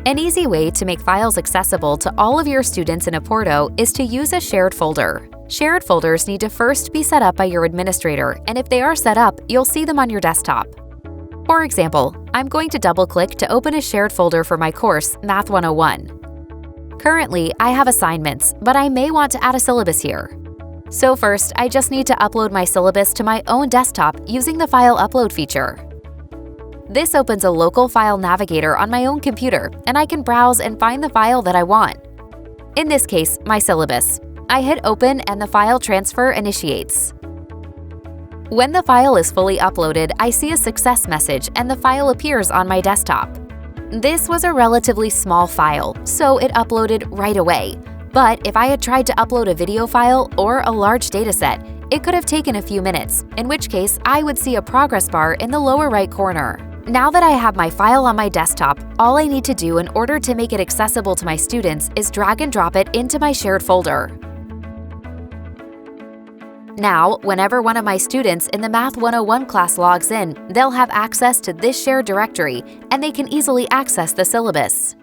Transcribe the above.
An easy way to make files accessible to all of your students in Aporto is to use a shared folder. Shared folders need to first be set up by your administrator, and if they are set up, you'll see them on your desktop. For example, I'm going to double-click to open a shared folder for my course, Math 101. Currently, I have assignments, but I may want to add a syllabus here. So first, I just need to upload my syllabus to my own desktop using the File Upload feature. This opens a local file navigator on my own computer, and I can browse and find the file that I want. In this case, my syllabus. I hit Open and the file transfer initiates. When the file is fully uploaded, I see a success message and the file appears on my desktop. This was a relatively small file, so it uploaded right away. But if I had tried to upload a video file or a large dataset, it could have taken a few minutes, in which case I would see a progress bar in the lower right corner. Now that I have my file on my desktop, all I need to do in order to make it accessible to my students is drag and drop it into my shared folder. Now, whenever one of my students in the Math 101 class logs in, they'll have access to this shared directory, and they can easily access the syllabus.